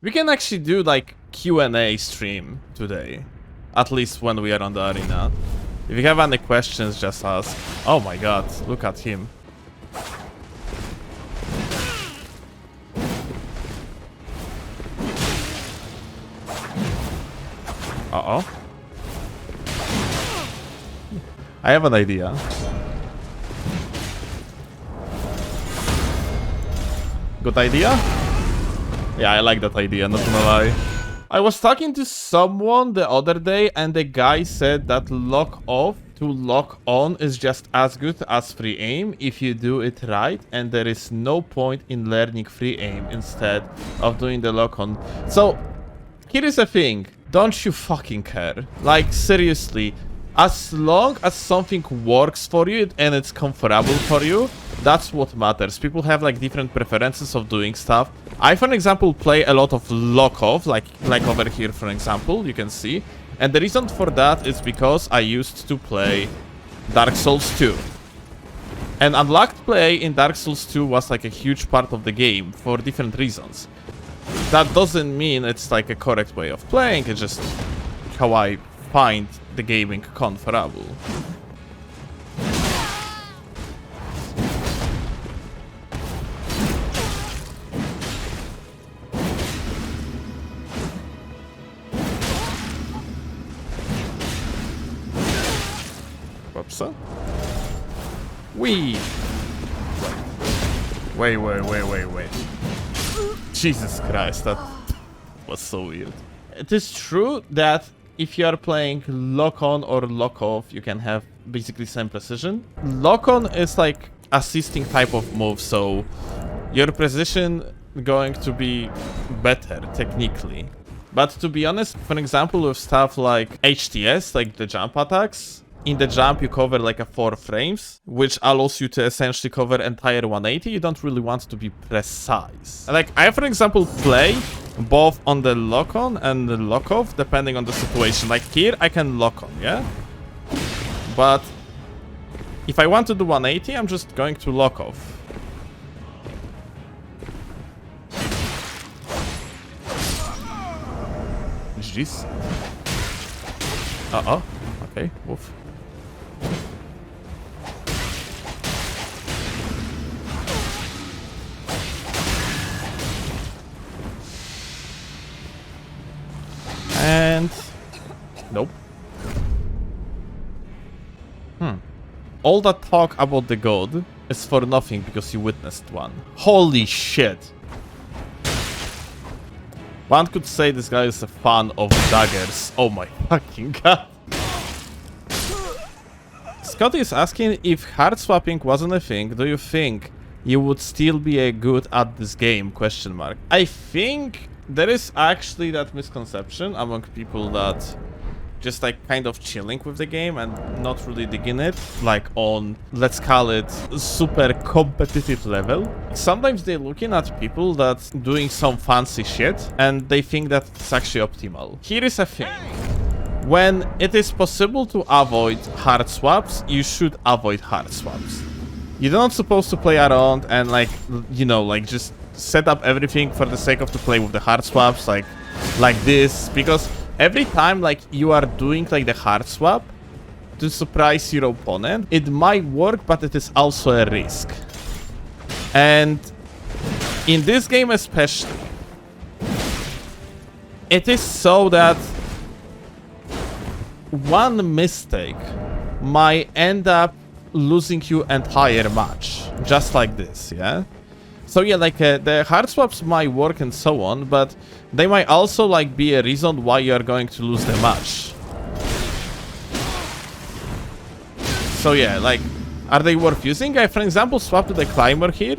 We can actually do like Q&A stream today. At least when we are on the arena. If you have any questions, just ask. Oh my god, look at him. Uh-oh. I have an idea. Good idea? Yeah, I like that idea, not gonna lie. I was talking to someone the other day and the guy said that lock off to lock on is just as good as free aim if you do it right, and there is no point in learning free aim instead of doing the lock on. So, here is the thing. Don't you fucking care. Like, seriously. As long as something works for you and it's comfortable for you, that's what matters. People have like different preferences of doing stuff. I, for example, play a lot of lock off, like over here, for example, you can see. And the reason for that is because I used to play Dark Souls 2. And unlocked play in Dark Souls 2 was like a huge part of the game for different reasons. That doesn't mean it's like a correct way of playing, it's just how I find the gaming comfortable. Whoops. Wee! Wait. Jesus Christ, that was so weird. It is true that if you are playing lock-on or lock-off, you can have basically same precision. Lock-on is like assisting type of move, so your precision going to be better technically. But to be honest, for example, with stuff like HTS, like the jump attacks, in the jump you cover like a 4 frames, which allows you to essentially cover entire 180. You don't really want to be precise. Like I, for example, play both on the lock-on and the lock-off, depending on the situation. Like here, I can lock-on, yeah? But if I want to do 180, I'm just going to lock-off. Jeez. Uh-oh. Okay, woof. And nope. All that talk about the god is for nothing because you witnessed one. Holy shit. One could say this guy is a fan of daggers. Oh my fucking god. Scotty is asking, if hard swapping wasn't a thing, do you think you would still be a good at this game? Question mark. I think there is actually that misconception among people that just like kind of chilling with the game and not really digging it, like on, let's call it, super competitive level. Sometimes they're looking at people that's doing some fancy shit and they think that it's actually optimal. Here is a thing. When it is possible to avoid hard swaps, you should avoid hard swaps. You're not supposed to play around and like, you know, like just set up everything for the sake of to play with the hard swaps like this, because every time like you are doing like the hard swap to surprise your opponent, it might work, but it is also a risk. And in this game especially, it is so that one mistake might end up losing you entire match, just like this, yeah? So yeah, like the hard swaps might work and so on, but they might also like be a reason why you are going to lose the match. So yeah, like, are they worth using? I, for example, swapped to the climber here,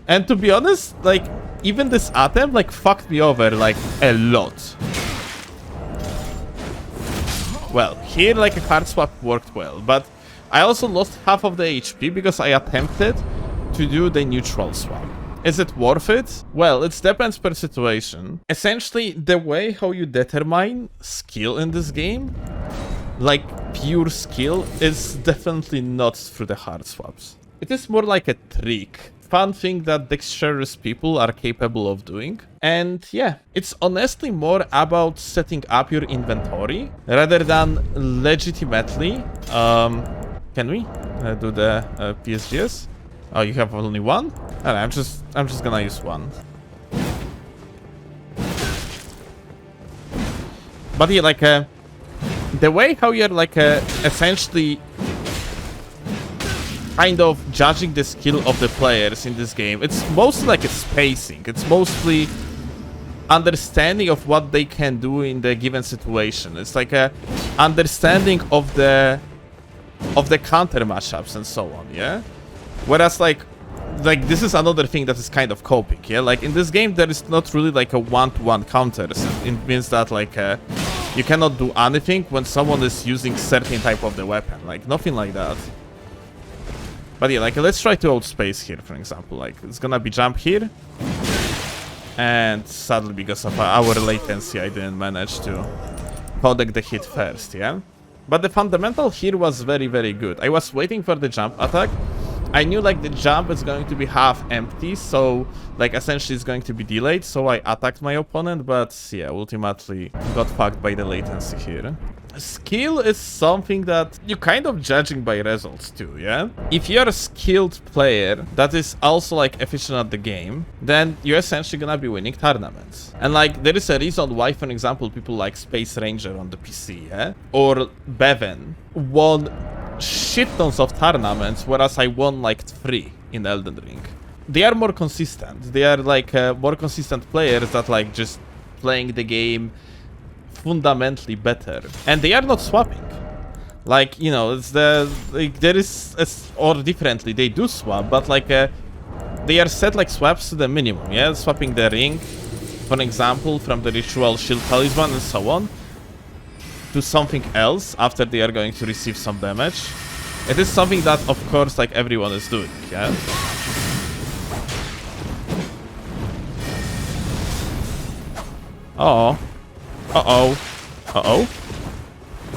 and to be honest, like, even this attempt like fucked me over like a lot. Well, here like a hard swap worked well, but I also lost half of the HP because I attempted to do the neutral swap. Is it worth it? Well, it depends per situation. Essentially, the way how you determine skill in this game, like pure skill, is definitely not through the hard swaps. It is more like a trick fun thing that dexterous people are capable of doing. And yeah, it's honestly more about setting up your inventory rather than legitimately... can we do the PSGs? Oh, you have only one? Alright, I'm just gonna use one. But yeah, like, the way how you're, like, essentially kind of judging the skill of the players in this game, it's mostly like a spacing. It's mostly understanding of what they can do in the given situation. It's like a understanding of the counter matchups and so on, yeah? Whereas, like, this is another thing that is kind of coping, yeah? Like, in this game, there is not really, like, a one-to-one counter. It means that, like, you cannot do anything when someone is using certain type of the weapon. Like, nothing like that. But yeah, like, let's try to outspace here, for example. Like, it's gonna be jump here. And sadly, because of our latency, I didn't manage to codec the hit first, yeah? But the fundamental here was very, very good. I was waiting for the jump attack. I knew, like, the jump is going to be half empty, so, like, essentially it's going to be delayed, so I attacked my opponent, but, yeah, ultimately got fucked by the latency here. Skill is something that you're kind of judging by results too, yeah? If you're a skilled player that is also, like, efficient at the game, then you're essentially gonna be winning tournaments. And, like, there is a reason why, for example, people like Space Ranger on the PC, yeah? Or Bevan won shit tons of tournaments, whereas I won, like, 3 in Elden Ring. They are more consistent. They are, like, more consistent players that, like, just playing the game fundamentally better, and they are not swapping. Like, you know, it's like, there is or differently, they do swap, but, like, they are set, like, swaps to the minimum, yeah? Swapping the ring, for example, from the ritual shield talisman and so on to something else after they are going to receive some damage. It is something that, of course, like, everyone is doing, yeah? Uh-oh. Uh-oh. Uh-oh.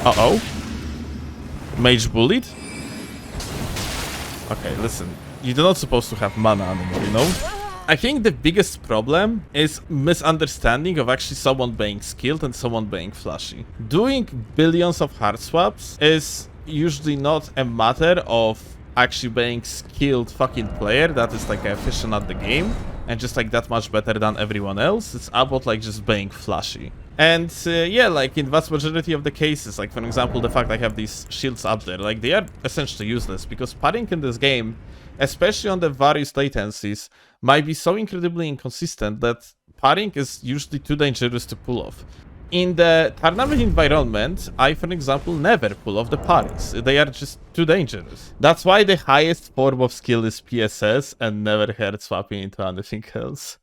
Uh-oh. Mage bullied? Okay, listen. You're not supposed to have mana anymore, you know? I think the biggest problem is misunderstanding of actually someone being skilled and someone being flashy. Doing billions of hard swaps is usually not a matter of actually being skilled fucking player that is, like, efficient at the game and just, like, that much better than everyone else. It's about, like, just being flashy. And yeah, like, in vast majority of the cases, like, for example, the fact I have these shields up there, like, they are essentially useless because parrying in this game, especially on the various latencies, might be so incredibly inconsistent that parrying is usually too dangerous to pull off. In the tournament environment, I, for example, never pull off the parries. They are just too dangerous. That's why the highest form of skill is PSS and never heard swapping into anything else.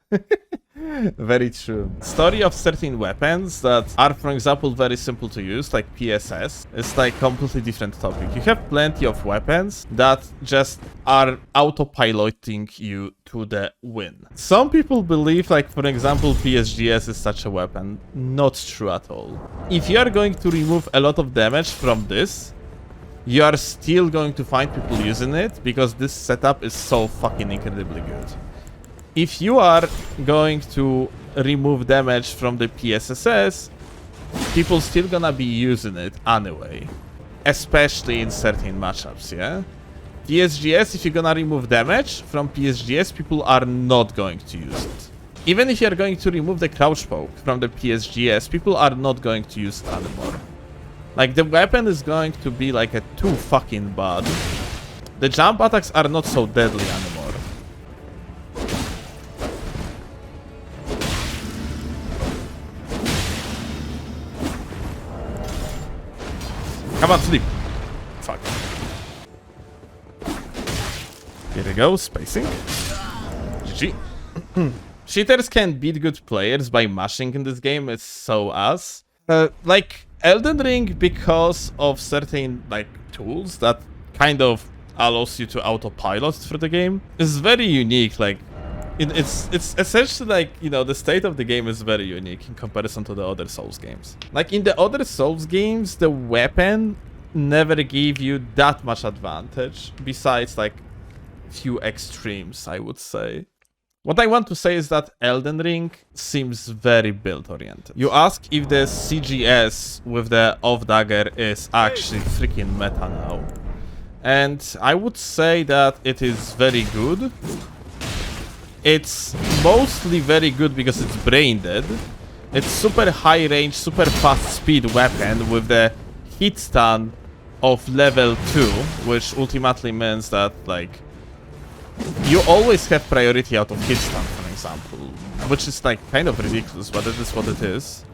Very true. Story of certain weapons that are, for example, very simple to use, like PSS, is, like, completely different topic. You have plenty of weapons that just are autopiloting you to the win. Some people believe, like, for example, PSGS is such a weapon. Not true at all. If you are going to remove a lot of damage from this, you are still going to find people using it because this setup is so fucking incredibly good. If you are going to remove damage from the PSSS, people still gonna be using it anyway. Especially in certain matchups, yeah? PSGS, if you're gonna remove damage from PSGS, people are not going to use it. Even if you're going to remove the crouch poke from the PSGS, people are not going to use it anymore. Like, the weapon is going to be, like, a too fucking bad. The jump attacks are not so deadly anymore. Come on, sleep. Fuck. Here we go, spacing. GG. Cheaters can beat good players by mashing in this game, it's so ass. Like, Elden Ring, because of certain, like, tools that kind of allows you to autopilot through the game, is very unique. Like, it's essentially, like, you know, the state of the game is very unique in comparison to the other Souls games. Like, in the other Souls games, the weapon never gave you that much advantage, besides, like, two extremes, I would say. What I want to say is that Elden Ring seems very build-oriented. You ask if the CGS with the off-dagger is actually freaking meta now. And I would say that it is very good. It's mostly very good because it's brain dead. It's super high range, super fast speed weapon with the hit stun of level 2, which ultimately means that, like, you always have priority out of hit stun, for example, which is, like, kind of ridiculous, but it is what it is.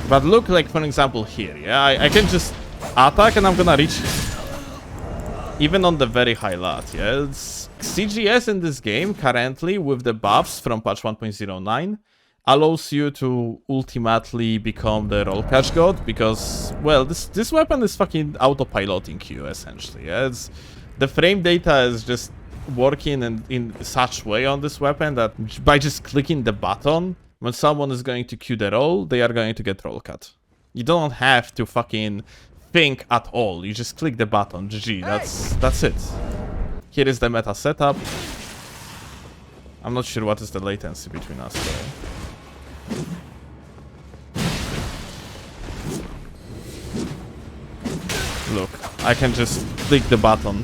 But look, like, for example, here, yeah, I can just attack and I'm gonna reach even on the very high lat, yeah. It's CGS in this game currently with the buffs from patch 1.09 allows you to ultimately become the roll catch god because, well, this weapon is fucking autopiloting you essentially. Yeah? The frame data is just working in such way on this weapon that by just clicking the button, when someone is going to cue the roll, they are going to get roll cut. You don't have to fucking think at all. You just click the button. GG. That's it. Here is the meta setup. I'm not sure what is the latency between us though. Look, I can just click the button.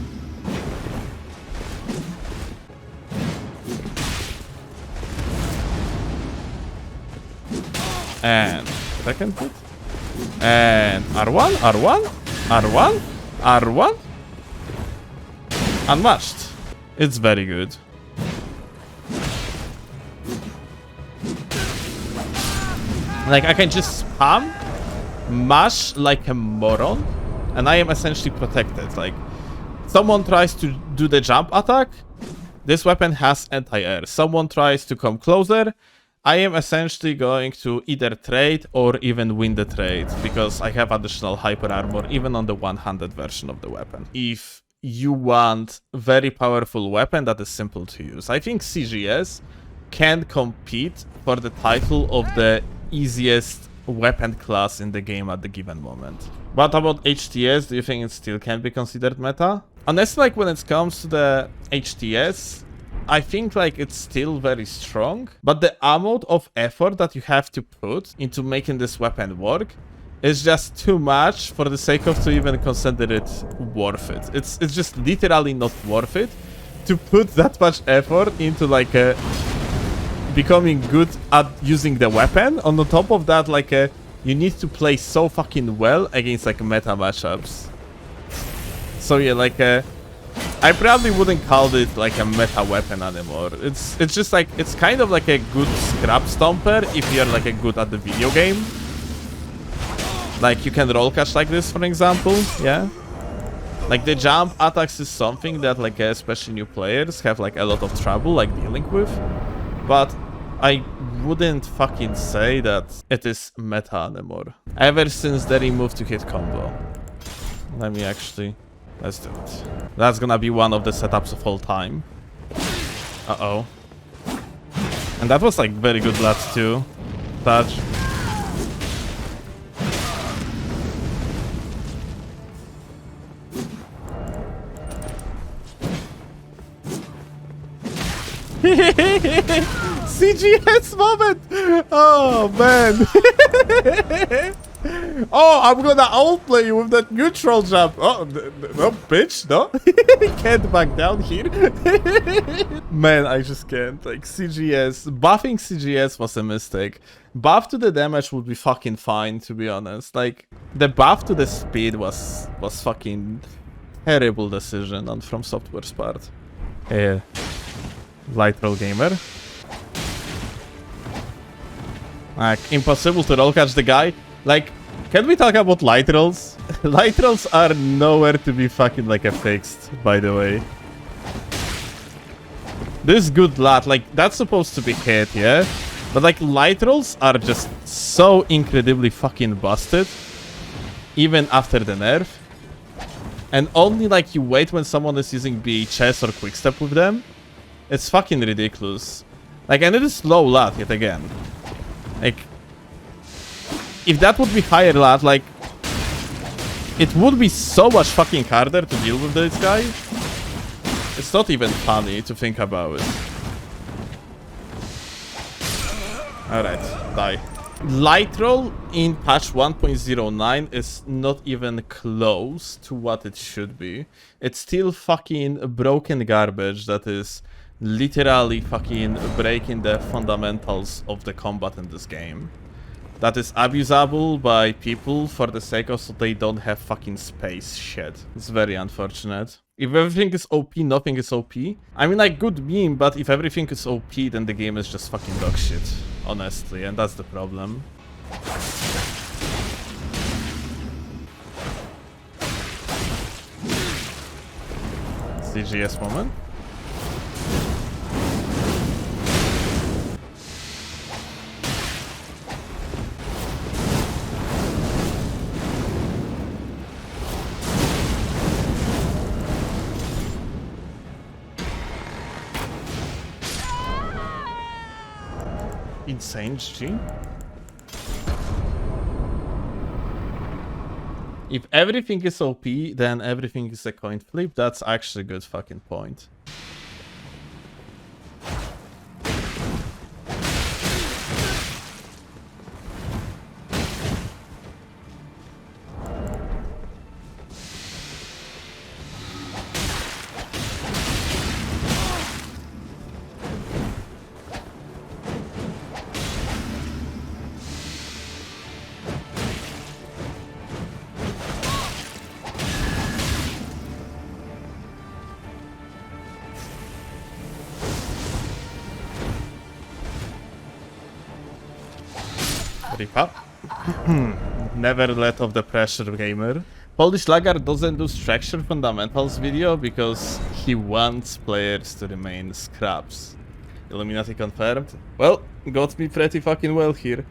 And second hit. And R1, R1, R1, R1. Unmatched. It's very good. Like, I can just spam, mash like a moron, and I am essentially protected. Like, someone tries to do the jump attack, this weapon has anti-air. Someone tries to come closer, I am essentially going to either trade or even win the trade, because I have additional hyper armor even on the one-handed version of the weapon. If you want a very powerful weapon that is simple to use, I think CGS can compete for the title of the easiest weapon class in the game at the given moment. What about HTS? Do you think it still can be considered meta? Honestly, like, when it comes to the HTS, I think, like, it's still very strong, but the amount of effort that you have to put into making this weapon work is just too much for the sake of to even consider it worth it. It's just literally not worth it to put that much effort into, like, becoming good at using the weapon. On the top of that, like, you need to play so fucking well against, like, meta matchups. So yeah, like, I probably wouldn't call it like a meta weapon anymore. It's just like, it's kind of like a good scrap stomper if you're like a good at the video game. Like, you can roll catch like this, for example, yeah. Like, the jump attacks is something that, like, especially new players have like a lot of trouble like dealing with. But I wouldn't fucking say that it is meta anymore. Ever since they removed to hit combo. Let me actually... Let's do it. That's gonna be one of the setups of all time. Uh-oh. And that was, like, very good lats too. Touch. CGS moment! Oh, man. Oh, I'm gonna outplay you with that neutral jump. Oh, no, bitch, no. Can't back down here. Man, I just can't. Like, CGS. Buffing CGS was a mistake. Buff to the damage would be fucking fine, to be honest. Like, the buff to the speed was fucking terrible decision on From Software's part. Yeah. Light roll gamer. Like, impossible to roll catch the guy. Like, can we talk about light rolls? Light rolls are nowhere to be fucking, like, fixed, by the way. This good lat, like, that's supposed to be hit, yeah? But, like, light rolls are just so incredibly fucking busted, even after the nerf. And only, like, you wait when someone is using BHS or quickstep with them. It's fucking ridiculous. Like, and it is low lat yet again. Like, if that would be higher lat, like, it would be so much fucking harder to deal with this guy. It's not even funny to think about it. Alright, die. Light roll in patch 1.09 is not even close to what it should be. It's still fucking broken garbage that is literally fucking breaking the fundamentals of the combat in this game. That is abusable by people for the sake of so they don't have fucking space shit. It's very unfortunate. If everything is OP, nothing is OP. I mean, like, good meme, but if everything is OP, then the game is just fucking dog shit. Honestly, and that's the problem. CGS moment. Insane G. If everything is OP, then everything is a coin flip. That's actually a good fucking point. Rip up. Never let off the pressure, gamer. Polish Lagar doesn't do structure fundamentals video because he wants players to remain scraps. Illuminati confirmed. Well, got me pretty fucking well here.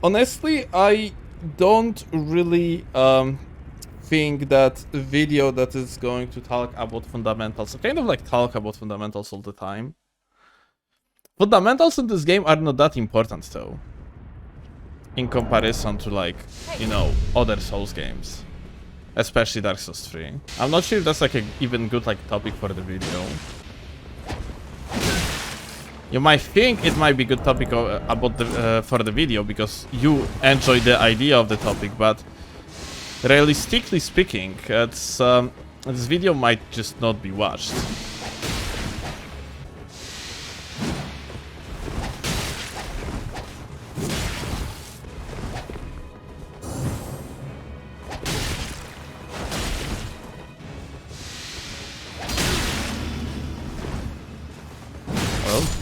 Honestly, I don't really think that video that is going to talk about fundamentals, I kind of like talk about fundamentals all the time. Fundamentals in this game are not that important though, in comparison to, like, you know, other Souls games, especially Dark Souls 3. I'm not sure if that's like a even good like topic for the video. You might think it might be good topic about the for the video because you enjoy the idea of the topic, but realistically speaking, it's this video might just not be watched.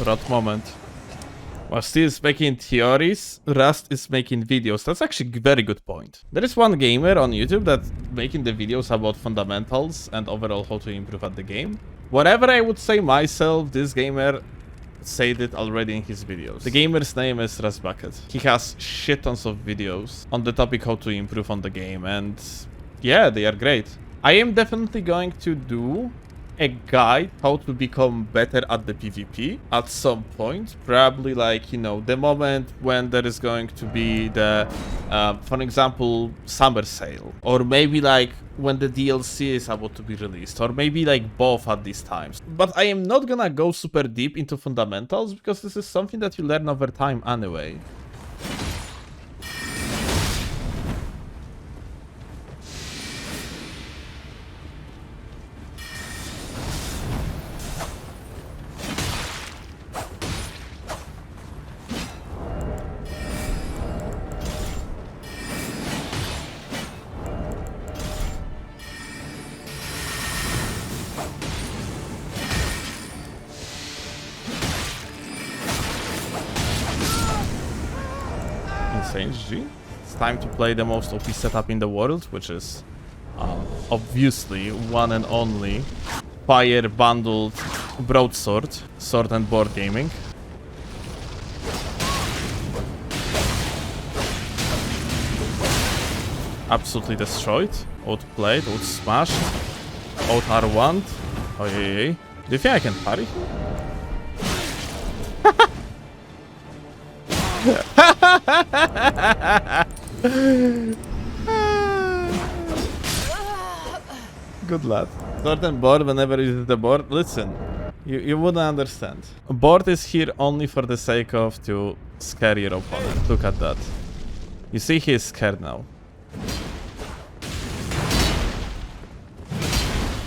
Rot moment. While Steel is making theories, Rust is making videos. That's actually a very good point. There is one gamer on YouTube that's making the videos about fundamentals and overall how to improve at the game. Whatever I would say myself, this gamer said it already in his videos. The gamer's name is Rust Bucket. He has shit tons of videos on the topic how to improve on the game, and yeah, they are great. I am definitely going to do a guide how to become better at the PvP at some point, probably, like, you know, the moment when there is going to be the for example, summer sale, or maybe like when the DLC is about to be released, or maybe like both at these times. But I am not gonna go super deep into fundamentals because this is something that you learn over time anyway. G. It's time to play the most OP setup in the world, which is obviously one and only fire bundled broadsword, sword and board gaming. Absolutely destroyed, outplayed, outsmashed, out R1. Oh yeah. Do you think I can parry? Good lad. Certain board whenever you use the board. Listen, you wouldn't understand. A board is here only for the sake of to scare your opponent. Look at that. You see he is scared now.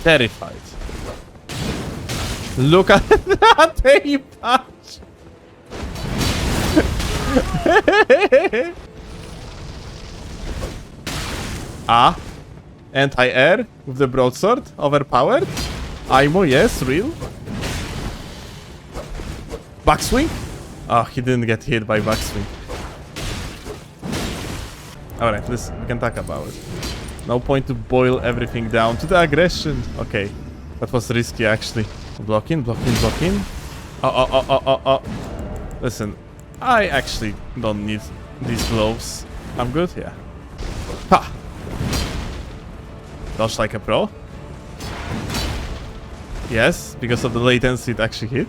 Terrified. Look at that he punch. Ah. Anti-air with the broadsword. Overpowered. Aimo, yes, real. Backswing? Oh, he didn't get hit by backswing. Alright, listen, we can talk about it. No point to boil everything down to the aggression. Okay, that was risky actually. Blocking, blocking, blocking. Oh. Listen, I actually don't need these gloves. I'm good here. Ha! Dodge like a pro. Yes, because of the latency it actually hit.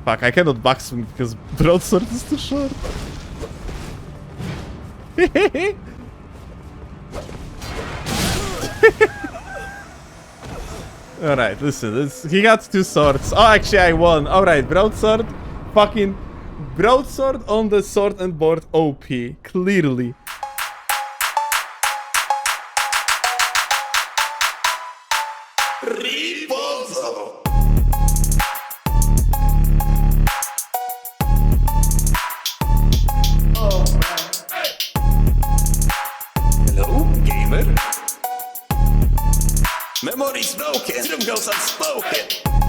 Fuck, I cannot backswing because broadsword is too short. Alright, listen, he got 2 swords. Oh, actually I won. Alright, broadsword. Fucking broadsword on the sword and board OP. Clearly. Hello, gamer. Memories broken, dream goes unspoken.